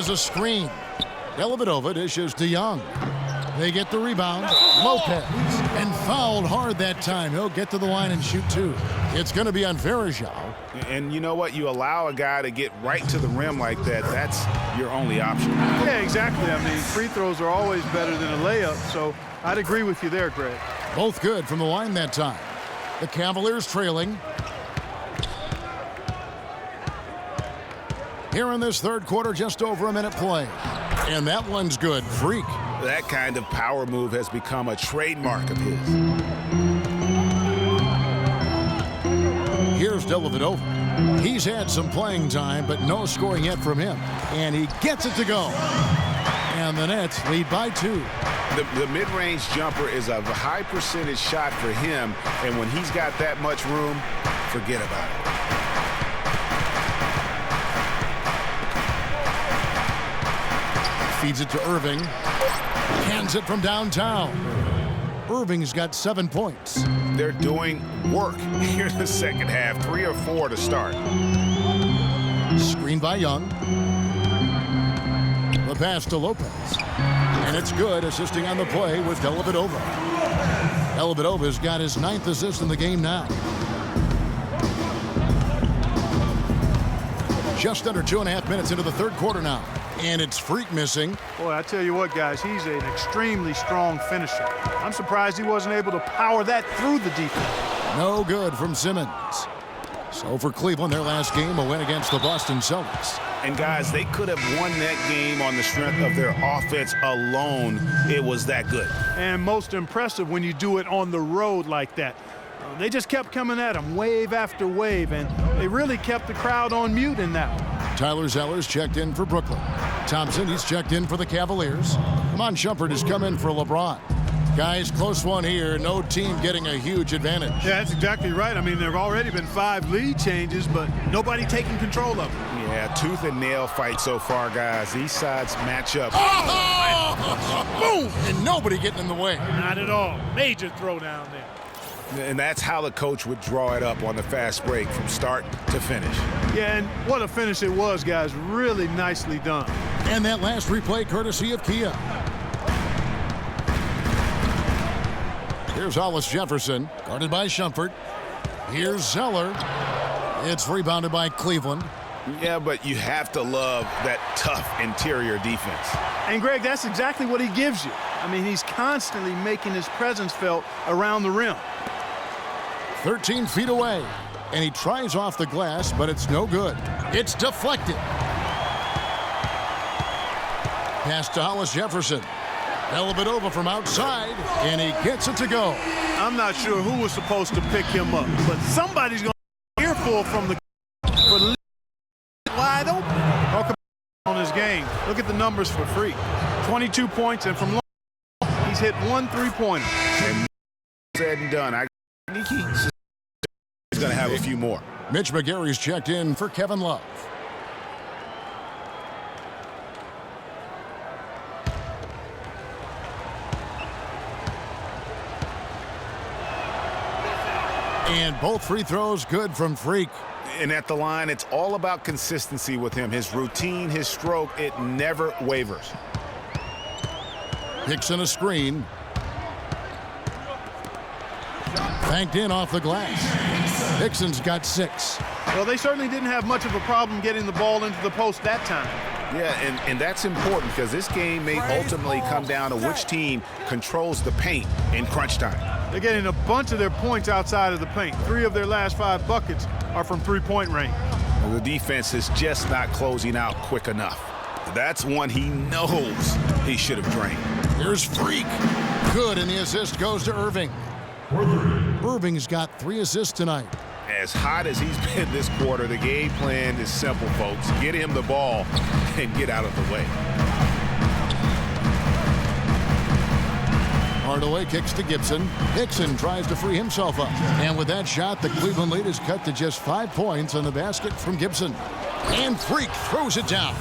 Here's a screen. Dellavedova dishes to Young. They get the rebound. Lopez. And fouled hard that time. He'll get to the line and shoot two. It's going to be on Verajao. And you know what? You allow a guy to get right to the rim like that. That's your only option. Yeah, exactly. I mean, free throws are always better than a layup. So I'd agree with you there, Greg. Both good from the line that time. The Cavaliers trailing. Here in this third quarter, just over a minute play. And that one's good. Freak. That kind of power move has become a trademark of his. Here's Dellavedova. He's had some playing time, but no scoring yet from him. And he gets it to go. And the Nets lead by 2. The mid-range jumper is a high percentage shot for him, and when he's got that much room, forget about it. Feeds it to Irving. Hands it from downtown. Irving's got 7 points. They're doing work here in the second half. 3 or 4 to start. Screen by Young. The pass to Lopez. And it's good, assisting on the play with Dellavedova. Dellavedova's got his 9th assist in the game now. Just under 2.5 minutes into the third quarter now. And it's Freak missing. Boy, I tell you what, guys, he's an extremely strong finisher. I'm surprised he wasn't able to power that through the defense. No good from Simmons. So for Cleveland, their last game, a win against the Boston Celtics. And guys, they could have won that game on the strength of their offense alone. It was that good. And most impressive when you do it on the road like that. They just kept coming at him wave after wave, and they really kept the crowd on mute in that one. Tyler Zeller's checked in for Brooklyn. Thompson, he's checked in for the Cavaliers. Amon Shumpert has come in for LeBron. Guys, close one here. No team getting a huge advantage. Yeah, that's exactly right. I mean, there have already been 5 lead changes, but nobody taking control of them. Yeah, tooth and nail fight so far, guys. These sides match up. Oh! Boom! And nobody getting in the way. Not at all. Major throwdown there. And that's how the coach would draw it up on the fast break from start to finish. Yeah, and what a finish it was, guys. Really nicely done. And that last replay courtesy of Kia. Here's Hollis Jefferson, guarded by Shumpert. Here's Zeller. It's rebounded by Cleveland. Yeah, but you have to love that tough interior defense. And, Greg, that's exactly what he gives you. I mean, he's constantly making his presence felt around the rim. 13 feet away. And he tries off the glass, but it's no good. It's deflected. Pass to Hollis Jefferson. Dellavedova from outside, and he gets it to go. I'm not sure who was supposed to pick him up, but somebody's going to be earful from the for wide open. Talk on his game. Look at the numbers for Freak. 22 points, and from long, he's hit 1 3-pointer. And said and done. I think he's going to have a few more. Mitch McGary's checked in for Kevin Love. And both free throws good from Freak. And at the line, it's all about consistency with him. His routine, his stroke, it never wavers. Hickson a screen. Banked in off the glass. Hickson's got 6. Well, they certainly didn't have much of a problem getting the ball into the post that time. Yeah, and that's important because this game may ultimately come down to which team controls the paint in crunch time. They're getting a bunch of their points outside of the paint. 3 of their last 5 buckets are from 3-point range. Well, the defense is just not closing out quick enough. That's one he knows he should have drained. Here's Freak. Good, and the assist goes to Irving. Irving's got 3 assists tonight. As hot as he's been this quarter, the game plan is simple, folks. Get him the ball and get out of the way. Hardaway kicks to Gibson. Hickson tries to free himself up. And with that shot, the Cleveland lead is cut to just 5 points on the basket from Gibson. And Freak throws it down.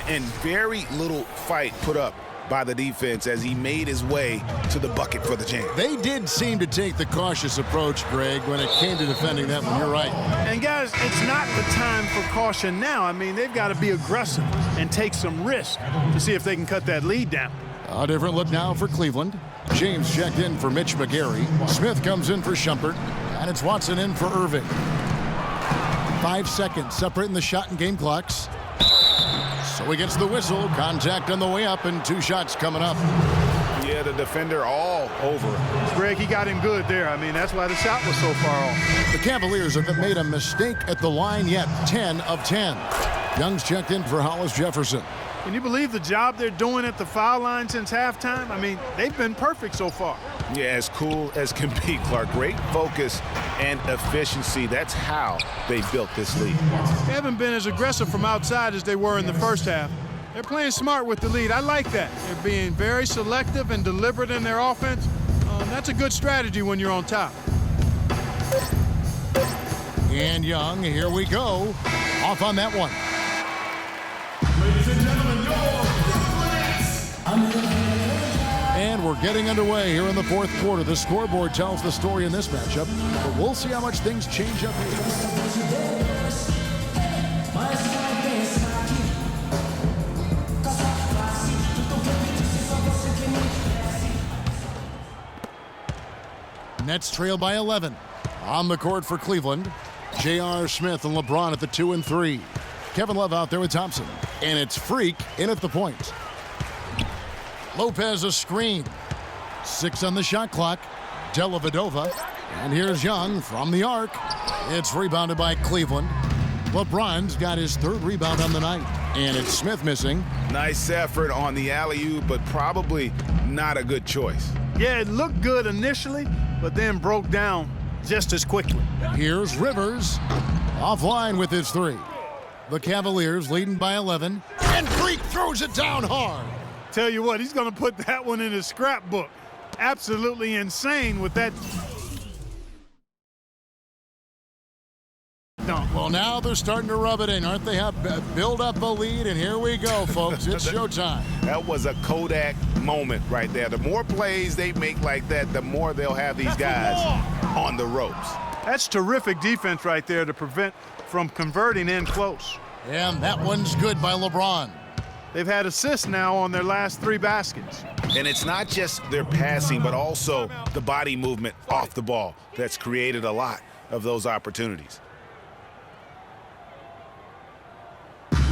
And very little fight put up by the defense as he made his way to the bucket for the jam. They did seem to take the cautious approach, Greg, when it came to defending that one. You're right. And, guys, it's not the time for caution now. I mean, they've got to be aggressive and take some risk to see if they can cut that lead down. A different look now for Cleveland. James checked in for Mitch McGarry. Smith comes in for Shumpert. And it's Watson in for Irving. 5 seconds separating the shot and game clocks. So he gets the whistle. Contact on the way up and 2 shots coming up. Yeah, the defender all over him. Greg, he got him good there. I mean, that's why the shot was so far off. The Cavaliers haven't made a mistake at the line yet. 10 of 10. Young's checked in for Hollis Jefferson. Can you believe the job they're doing at the foul line since halftime? I mean, they've been perfect so far. Yeah, as cool as can be, Clark. Great focus and efficiency. That's how they built this lead. They haven't been as aggressive from outside as they were in the first half. They're playing smart with the lead. I like that. They're being very selective and deliberate in their offense. That's a good strategy when you're on top. And Young, here we go. Off on that one. Ladies and gentlemen, your Brooklyn Nets. And we're getting underway here in the fourth quarter. The scoreboard tells the story in this matchup, but we'll see how much things change up here. Nets trail by 11. On the court for Cleveland, J.R. Smith and LeBron at the 2 and 3. Kevin Love out there with Thompson. And it's Freak in at the point. Lopez a screen. 6 on the shot clock. Dellavedova. And here's Young from the arc. It's rebounded by Cleveland. LeBron's got his 3rd rebound on the night. And it's Smith missing. Nice effort on the alley-oop, but probably not a good choice. Yeah, it looked good initially, but then broke down just as quickly. Here's Rivers. Offline with his 3. The Cavaliers leading by 11. And Freak throws it down hard. Tell you what, he's going to put that one in his scrapbook. Absolutely insane with that dunk. Well, now they're starting to rub it in, aren't they? Have build up a lead, and here we go, folks. It's showtime. That was a Kodak moment right there. The more plays they make like that, the more they'll have these guys on the ropes. That's terrific defense right there to prevent from converting in close. And that one's good by LeBron. They've had assists now on their last 3 baskets. And it's not just their passing, but also the body movement off the ball that's created a lot of those opportunities.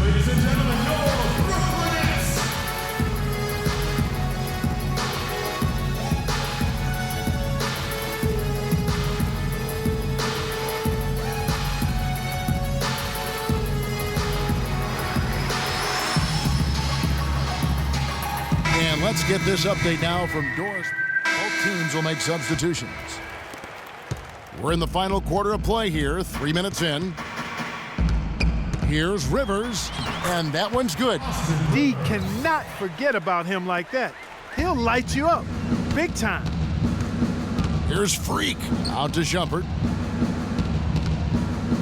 Ladies and gentlemen, your Brooklyn Nets. And let's get this update now from Doris. Both teams will make substitutions. We're in the final quarter of play here, 3 minutes in. Here's Rivers, and that one's good. D cannot forget about him like that. He'll light you up big time. Here's Freak out to Shumpert.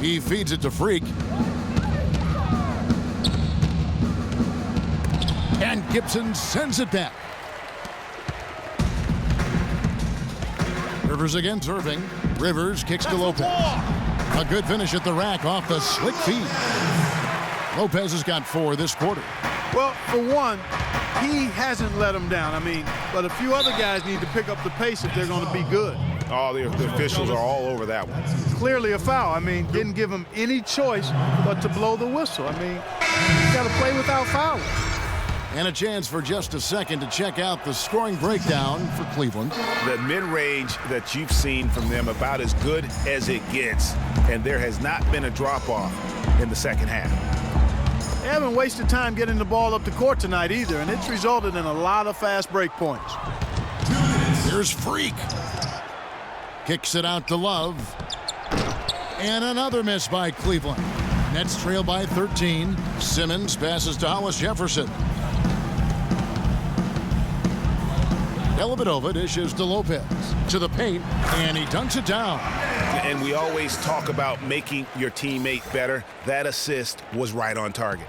He feeds it to Freak. And Gibson sends it back. Rivers against Irving. Rivers kicks to Lopez. A good finish at the rack off the slick feed. Lopez has got 4 this quarter. Well, for one, he hasn't let them down. I mean, but a few other guys need to pick up the pace if they're going to be good. Oh, the officials are all over that one. Clearly a foul. I mean, didn't give him any choice but to blow the whistle. I mean, you got to play without fouling. And a chance for just a second to check out the scoring breakdown for Cleveland. The mid-range that you've seen from them about as good as it gets, and there has not been a drop-off in the second half. They haven't wasted time getting the ball up the court tonight either, and it's resulted in a lot of fast break points. Here's Freak. Kicks it out to Love. And another miss by Cleveland. Nets trail by 13. Simmons passes to Hollis Jefferson. Dellavedova dishes to Lopez. To the paint, and he dunks it down. And we always talk about making your teammate better. That assist was right on target.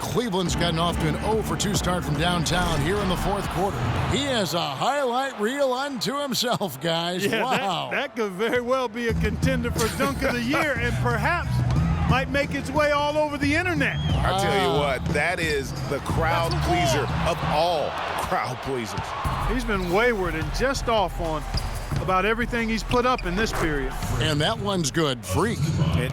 Cleveland's gotten off to an 0-for-2 start from downtown here in the fourth quarter. He has a highlight reel unto himself, guys. Yeah, wow. That could very well be a contender for Dunk of the Year and perhaps might make its way all over the internet. I tell you what, that is the crowd pleaser of all crowd pleasers. He's been wayward and just off on about everything he's put up in this period. And that one's good. Freak.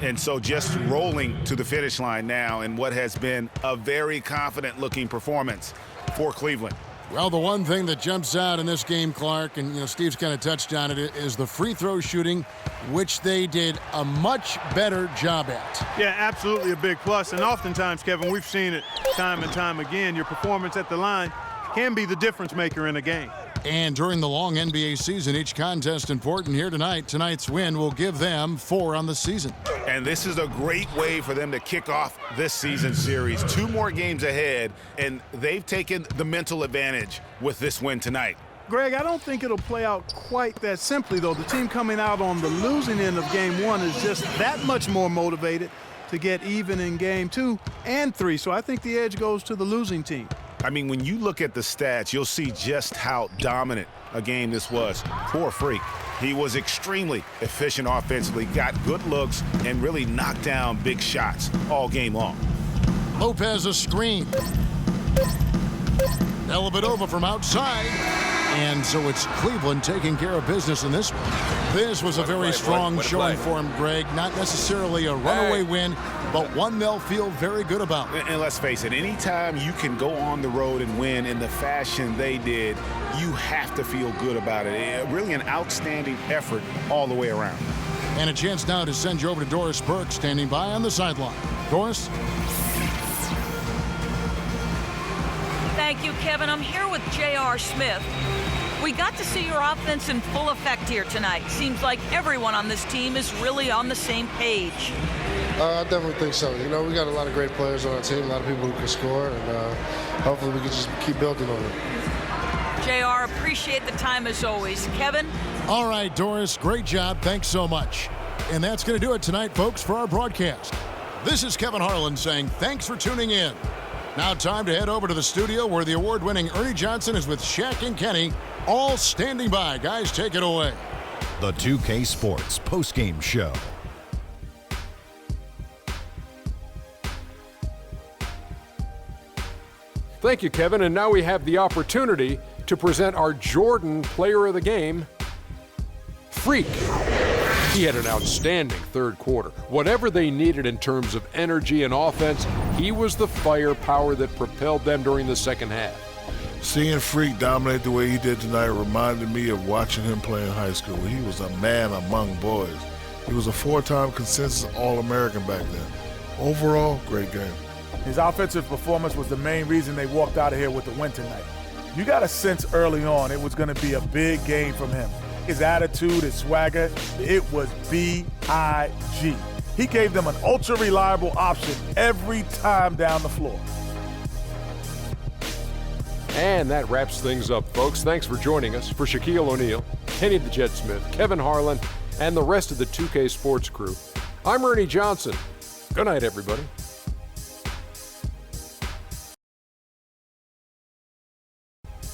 And so just rolling to the finish line now in what has been a very confident-looking performance for Cleveland. Well, the one thing that jumps out in this game, Clark, and Steve's kind of touched on it, is the free throw shooting, which they did a much better job at. Yeah, absolutely a big plus. And oftentimes, Kevin, we've seen it time and time again. Your performance at the line can be the difference maker in a game. And during the long NBA season, each contest important here tonight. Tonight's win will give them 4 on the season. And this is a great way for them to kick off this season series. 2 more games ahead, and they've taken the mental advantage with this win tonight. Greg, I don't think it'll play out quite that simply, though. The team coming out on the losing end of game 1 is just that much more motivated to get even in game 2 and 3. So I think the edge goes to the losing team. I mean, when you look at the stats, you'll see just how dominant a game this was. Poor Freak. He was extremely efficient offensively, got good looks, and really knocked down big shots all game long. Lopez a screen. Dellavedova from outside. And so it's Cleveland taking care of business in this one. This was a very strong showing for him, Greg. Not necessarily a runaway win, but one they'll feel very good about. And let's face it, anytime you can go on the road and win in the fashion they did, you have to feel good about it. Really an outstanding effort all the way around. And a chance now to send you over to Doris Burke, standing by on the sideline. Doris? Thank you, Kevin. I'm here with J.R. Smith. We got to see your offense in full effect here tonight. Seems like everyone on this team is really on the same page. I definitely think so. We got a lot of great players on our team, a lot of people who can score, and hopefully we can just keep building on it. JR, appreciate the time as always. Kevin? All right, Doris, great job. Thanks so much. And that's going to do it tonight, folks, for our broadcast. This is Kevin Harlan saying thanks for tuning in. Now time to head over to the studio where the award-winning Ernie Johnson is with Shaq and Kenny, all standing by. Guys, take it away. The 2K Sports postgame show. Thank you, Kevin. And now we have the opportunity to present our Jordan Player of the Game, Freak. He had an outstanding third quarter. Whatever they needed in terms of energy and offense, he was the firepower that propelled them during the second half. Seeing Freak dominate the way he did tonight reminded me of watching him play in high school. He was a man among boys. He was a 4-time consensus All-American back then. Overall, great game. His offensive performance was the main reason they walked out of here with the win tonight. You got a sense early on it was going to be a big game from him. His attitude, his swagger, it was B.I.G. He gave them an ultra-reliable option every time down the floor. And that wraps things up, folks. Thanks for joining us. For Shaquille O'Neal, Kenny the Jet Smith, Kevin Harlan, and the rest of the 2K Sports crew, I'm Ernie Johnson. Good night, everybody.